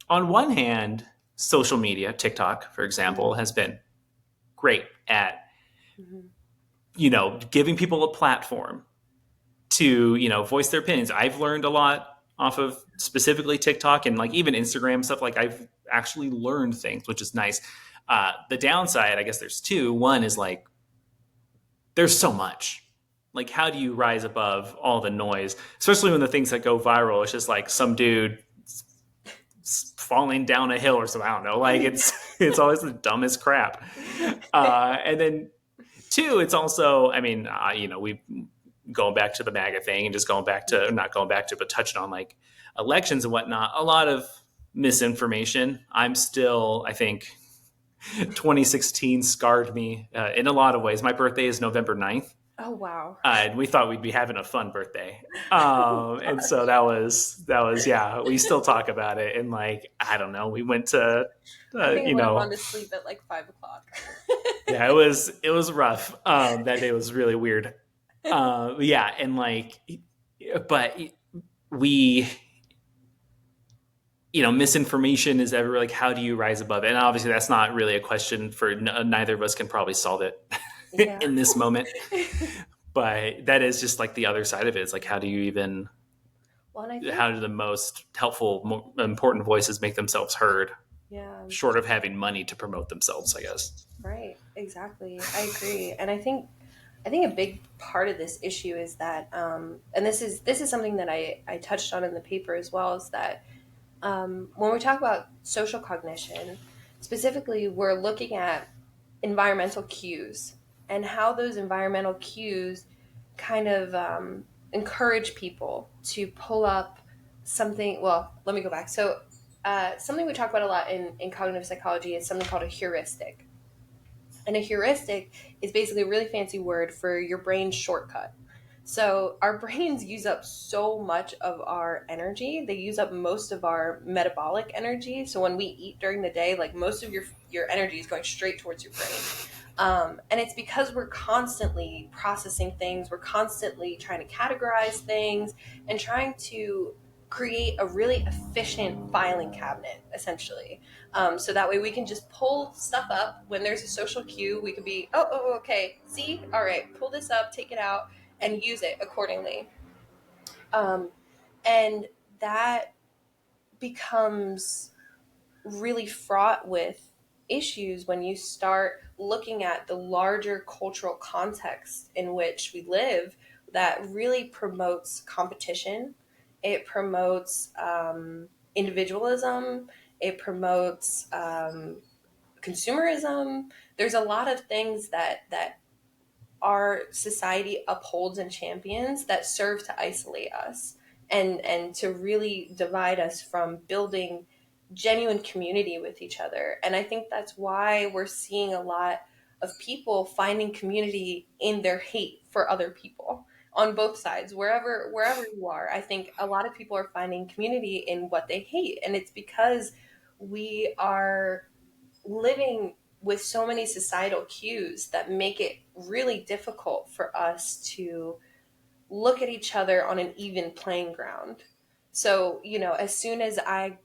[SPEAKER 1] on one hand, social media, TikTok, for example, has been great at, giving people a platform to, voice their opinions. I've learned a lot off of specifically TikTok and like even Instagram stuff. Like I've actually learned things, which is nice. The downside, I guess there's two. One is like there's so much. Like, how do you rise above all the noise, especially when the things that go viral? It's just like some dude falling down a hill or something. I don't know. Like it's always the dumbest crap. And then two, it's also, I mean, we going back to the MAGA thing and just going back to not going back to, but touching on like elections and whatnot. A lot of misinformation. I'm still, I think, 2016 scarred me in a lot of ways. My birthday is November 9th.
[SPEAKER 2] Oh wow.
[SPEAKER 1] And we thought we'd be having a fun birthday. And so that was, yeah, we still talk about it. And like, I don't know, we went to,
[SPEAKER 2] I think I would have gone to sleep at like 5 o'clock.
[SPEAKER 1] yeah, it was rough. That day was really weird. Yeah. And like, but we, misinformation is ever like, how do you rise above it? And obviously that's not really a question for neither of us can probably solve it in this moment. But that is just like the other side of it. It's like, how do you even, how do the most helpful, important voices make themselves heard?
[SPEAKER 2] Yeah.
[SPEAKER 1] Short of having money to promote themselves, I guess.
[SPEAKER 2] Right. Exactly. I agree. And I think a big part of this issue is that, and this is something that I touched on in the paper as well, is that when we talk about social cognition, specifically, we're looking at environmental cues and how those environmental cues kind of encourage people to pull up something. Well, let me go back. So, something we talk about a lot in cognitive psychology is something called a heuristic. And a heuristic is basically a really fancy word for your brain's shortcut. So our brains use up so much of our energy. They use up most of our metabolic energy. So when we eat during the day, like most of your energy is going straight towards your brain. And it's because we're constantly processing things. We're constantly trying to categorize things and trying to create a really efficient filing cabinet, essentially. So that way we can just pull stuff up when there's a social cue. We could be, okay, see, all right, pull this up, take it out, and use it accordingly. And that becomes really fraught with issues when you start looking at the larger cultural context in which we live that really promotes competition. It promotes individualism. It promotes consumerism. There's a lot of things that our society upholds and champions that serve to isolate us and to really divide us from building genuine community with each other. And I think that's why we're seeing a lot of people finding community in their hate for other people on both sides, wherever you are. I think a lot of people are finding community in what they hate, and it's because we are living with so many societal cues that make it really difficult for us to look at each other on an even playing ground. So, as soon as I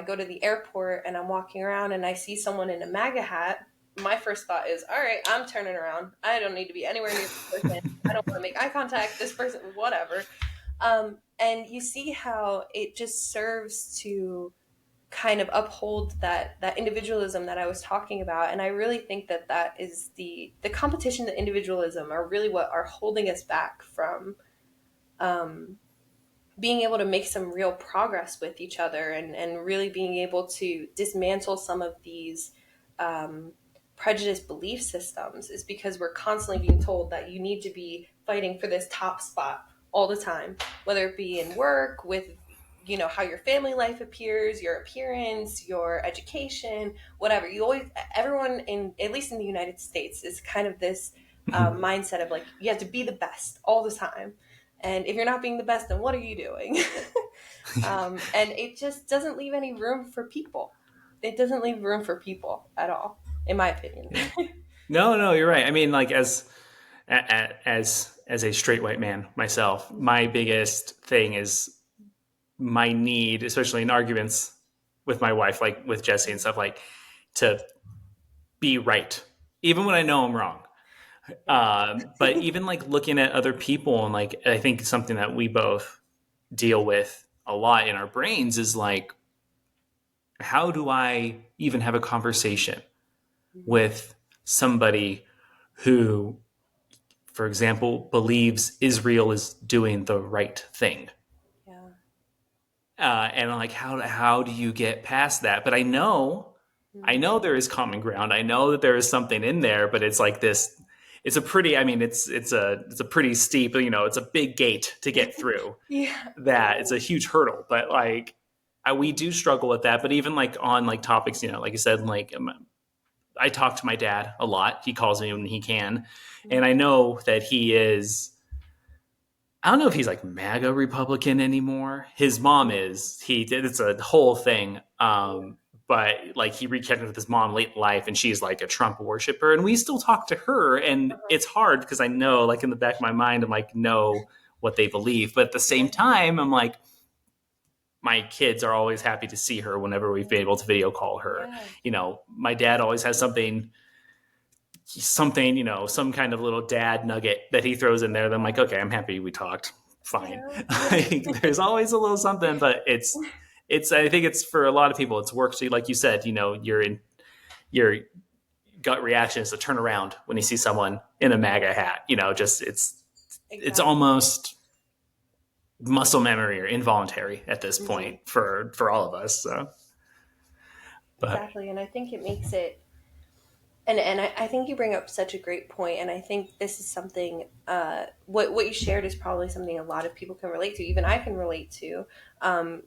[SPEAKER 2] go to the airport and I'm walking around and I see someone in a MAGA hat, my first thought is, all right, I'm turning around. I don't need to be anywhere near this person. I don't want to make eye contact. This person, whatever. And you see how it just serves to kind of uphold that individualism that I was talking about. And I really think that that is the competition, the individualism are really what are holding us back from um, being able to make some real progress with each other, and really being able to dismantle some of these um, prejudiced belief systems, is because we're constantly being told that you need to be fighting for this top spot all the time, whether it be in work, with how your family life appears, your appearance, your education, whatever. You always, everyone, in at least in the United States, is kind of this mindset of like, you have to be the best all the time, and if you're not being the best, then what are you doing? And it just doesn't leave any room for people. It doesn't leave room for people at all, in my opinion.
[SPEAKER 1] Yeah. No, no, you're right. I mean, like as a straight white man myself, my biggest thing is my need, especially in arguments with my wife, like with Jesse and stuff, like to be right, even when I know I'm wrong.
[SPEAKER 2] Yeah.
[SPEAKER 1] But even like looking at other people, and like I think something that we both deal with a lot in our brains is like, how do I even have a conversation with somebody who, for example, believes Israel is doing the right thing?
[SPEAKER 2] Yeah.
[SPEAKER 1] And like, how do you get past that? But I know there is common ground. I know that there is something in there, but it's like this. It's a pretty. I mean, it's a pretty steep. It's a big gate to get through.
[SPEAKER 2] Yeah, it
[SPEAKER 1] That it's a
[SPEAKER 2] is.
[SPEAKER 1] huge hurdle. But like, we do struggle with that. But even like on like topics, like you said, like I talk to my dad a lot. He calls me when he can, and I know that he is. I don't know if he's like MAGA Republican anymore. His mom is. He did. It's a whole thing. But like he reconnected with his mom late in life, and she's like a Trump worshiper, and we still talk to her, and it's hard because I know, like in the back of my mind, I'm like, know what they believe, but at the same time, I'm like, my kids are always happy to see her whenever we've been able to video call her.
[SPEAKER 2] Yeah.
[SPEAKER 1] My dad always has something, some kind of little dad nugget that he throws in there. Then I'm like, okay, I'm happy we talked. Fine.
[SPEAKER 2] Yeah.
[SPEAKER 1] Like, there's always a little something, but I think it's for a lot of people, it's work. So like you said, your gut reaction is to turn around when you see someone in a MAGA hat. Just it's
[SPEAKER 2] Exactly.
[SPEAKER 1] almost muscle memory or involuntary at this
[SPEAKER 2] Hmm.
[SPEAKER 1] point for all of us. So, but
[SPEAKER 2] Exactly. And I think it makes it, and I think you bring up such a great point, and I think this is something, what you shared is probably something a lot of people can relate to. Even I can relate to. I'm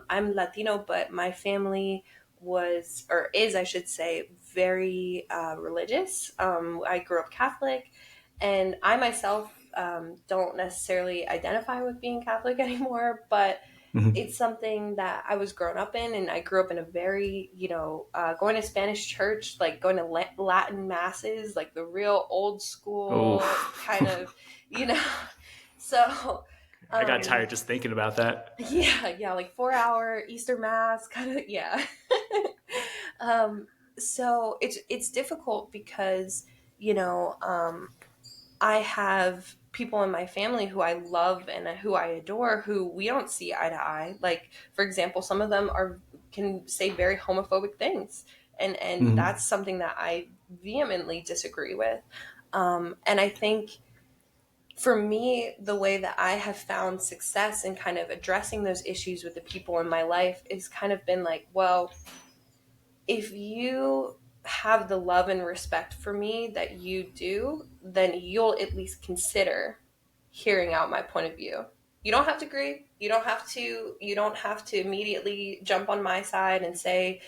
[SPEAKER 2] Latino, but my family was, or is, I should say, very religious. I grew up Catholic, and I myself don't necessarily identify with being Catholic anymore, but
[SPEAKER 1] mhm.
[SPEAKER 2] it's something that I was grown up in, and I grew up in a very, going to Spanish church, like going to Latin masses, like the real old
[SPEAKER 1] Oh,
[SPEAKER 2] school kind of, you know. So,
[SPEAKER 1] I got
[SPEAKER 2] um,
[SPEAKER 1] tired just thinking about that.
[SPEAKER 2] yeah, like 4 hour Easter mass, kind of, yeah. um, so it's difficult because you know I have people in my family who I love and who I adore who we don't see eye to eye. Like, for example, some of them are can say very homophobic things, and
[SPEAKER 1] Mhm.
[SPEAKER 2] that's something that I vehemently disagree with. And I think for me, the way that I have found success in kind of addressing those issues with the people in my life is kind of been like, well, if you have the love and respect for me that you do, then you'll at least consider hearing out my point of view. You don't have to agree. You don't have to immediately jump on my side and say,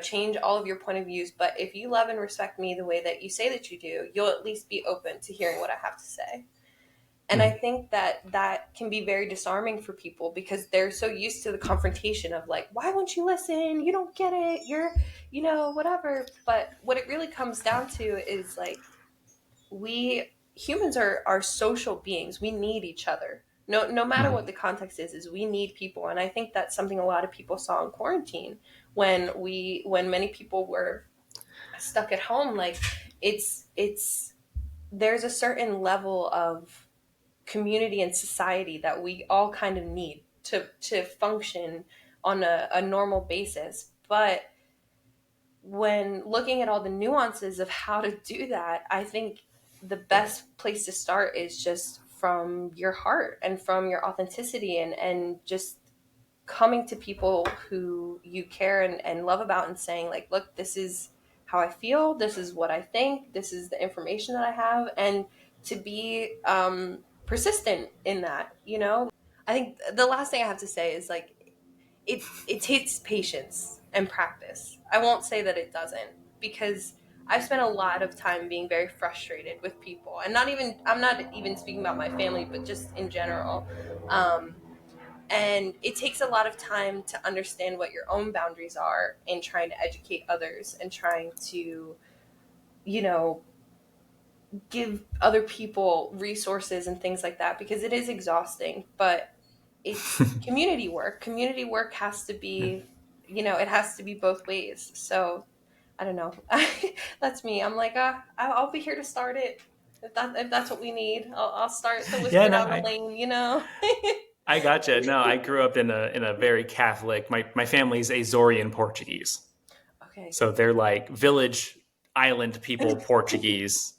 [SPEAKER 2] change all of your point of views, but if you love and respect me the way that you say that you do, you'll at least be open to hearing what I have to say. And I
[SPEAKER 1] Mhm.
[SPEAKER 2] think that that can be very disarming for people because they're so used to the confrontation of like, why won't you listen? You don't get it. You're, whatever. But what it really comes down to is like, we humans are social beings. We need each other. No matter
[SPEAKER 1] Mhm.
[SPEAKER 2] what the context is we need people. And I think that's something a lot of people saw in quarantine when many people were stuck at home. Like, it's there's a certain level of community and society that we all kind of need to function on a normal basis. But when looking at all the nuances of how to do that, I think the best place to start is just from your heart and from your authenticity, and just coming to people who you care and love about and saying, like, look, this is how I feel, this is what I think, this is the information that I have, and to be persistent in that, you know? I think the last thing I have to say is, like, it takes patience and practice. I won't say that it doesn't, because I've spent a lot of time being very frustrated with people, and I'm not even speaking about my family, but just in general. Um, and it takes a lot of time to understand what your own boundaries are in trying to educate others and trying to, you know, give other people resources and things like that, because it is exhausting. But it's community work. Community work has to be, it has to be both ways. So I don't know. That's me. I'm like, I'll be here to start it. If that's what we need, I'll start the
[SPEAKER 1] Yeah,
[SPEAKER 2] whisper
[SPEAKER 1] no,
[SPEAKER 2] down the lane.
[SPEAKER 1] I gotcha. No, I grew up in a very Catholic. My family's Azorian Portuguese,
[SPEAKER 2] Okay.
[SPEAKER 1] so they're like village island people Portuguese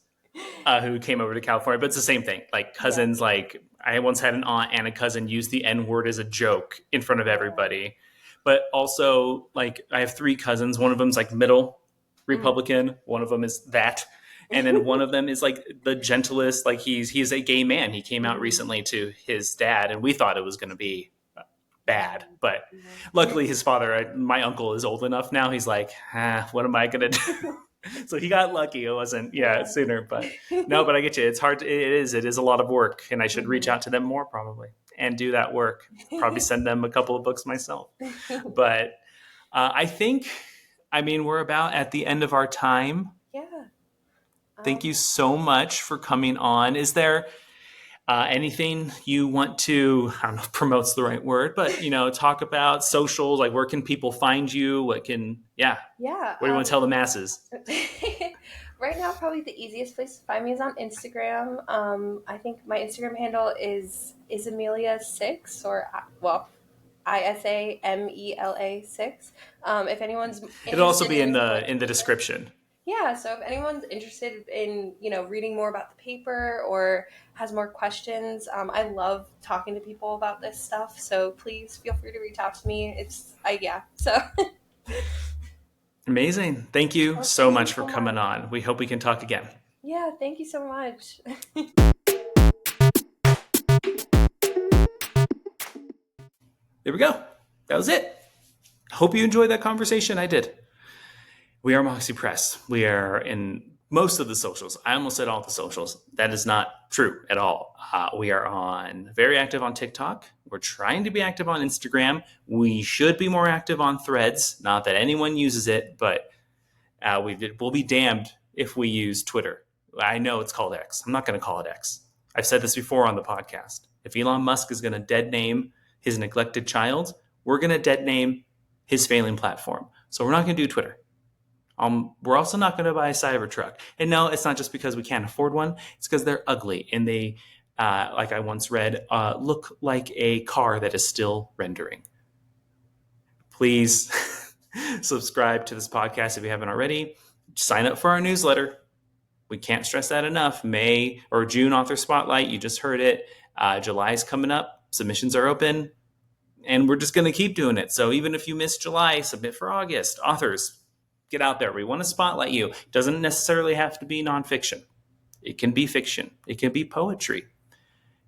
[SPEAKER 1] who came over to California. But it's the same thing. Like
[SPEAKER 2] Yeah.
[SPEAKER 1] cousins. Like I once had an aunt and a cousin use the N word as a joke in front of
[SPEAKER 2] Yeah.
[SPEAKER 1] everybody. But also, like I have three cousins. One of them's like middle
[SPEAKER 2] Mm.
[SPEAKER 1] Republican. One of them is that. And then one of them is like the gentlest. Like he's a gay man. He came out
[SPEAKER 2] Mm.
[SPEAKER 1] recently to his dad, and we thought it was going to be bad. But
[SPEAKER 2] Yeah.
[SPEAKER 1] luckily, his father, my uncle, is old enough now. He's like, what am I going to do? So he got lucky. It wasn't,
[SPEAKER 2] Yeah.
[SPEAKER 1] sooner. But no, but I get you. It's hard. It is a lot of work, and I should reach
[SPEAKER 2] Mhm.
[SPEAKER 1] out to them more probably and do that work. Probably send them a couple of books myself. But I think, I mean, we're about at the end of our time.
[SPEAKER 2] Yeah.
[SPEAKER 1] Thank you
[SPEAKER 2] Um,
[SPEAKER 1] so much for coming on. Is there anything you want to, I don't know if promote's the right word, but talk about socials, like where can people find you? What
[SPEAKER 2] yeah.
[SPEAKER 1] do you want to tell the masses?
[SPEAKER 2] Right now, probably the easiest place to find me is on Instagram. I think my Instagram handle is Isamelia6, or well, ISAMELA6. If anyone's
[SPEAKER 1] It'll also
[SPEAKER 2] interested
[SPEAKER 1] be
[SPEAKER 2] in
[SPEAKER 1] in
[SPEAKER 2] reading more.
[SPEAKER 1] the description.
[SPEAKER 2] Yeah, so if anyone's interested in, reading more about the paper or has more questions, I love talking to people about this stuff. So please feel free to reach out to me. Yeah. So,
[SPEAKER 1] Amazing. Thank you
[SPEAKER 2] well,
[SPEAKER 1] so
[SPEAKER 2] thank you
[SPEAKER 1] much for
[SPEAKER 2] so much.
[SPEAKER 1] coming on. We hope we can talk again.
[SPEAKER 2] Yeah, thank you so much.
[SPEAKER 1] There we go. That was it. Hope you enjoyed that conversation. I did. We are Moxie Press. We are in most of the socials. I almost said all the socials. That is not true at all. We are very active on TikTok. We're trying to be active on Instagram. We should be more active on Threads. Not that anyone uses it, but we'll be damned if we use Twitter. I know it's called X. I'm not going to call it X. I've said this before on the podcast. If Elon Musk is going to dead name his neglected child, we're going to dead name his failing platform. So we're not going to do Twitter. We're also not going to buy a Cybertruck. And no, it's not just because we can't afford one. It's because they're ugly and they, like I once read, look like a car that is still rendering. Please subscribe to this podcast if you haven't already. Sign up for our newsletter. We can't stress that enough. May or June author spotlight. You just heard it. July is coming up. Submissions are open. And we're just going to keep doing it. So even if you miss July, submit for August. Authors, get out there. We want to spotlight you. It doesn't necessarily have to be nonfiction. It can be fiction. It can be poetry.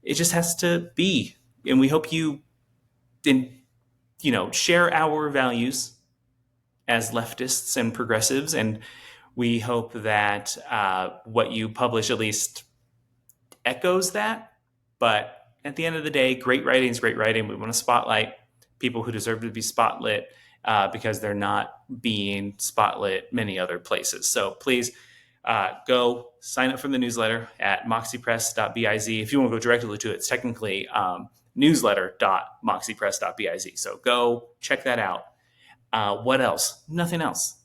[SPEAKER 1] It just has to be. And we hope you share our values as leftists and progressives. And we hope that what you publish at least echoes that. But at the end of the day, great writing is great writing. We want to spotlight people who deserve to be spotlit because they're not being spotlit many other places. So please go sign up for the newsletter at moxiepress.biz. If you want to go directly to it, it's technically newsletter.moxiepress.biz. So go check that out. What else? Nothing else.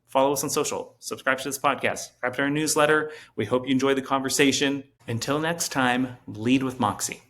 [SPEAKER 1] Follow us on social. Subscribe to this podcast. Subscribe to our newsletter. We hope you enjoy the conversation. Until next time, lead with Moxie.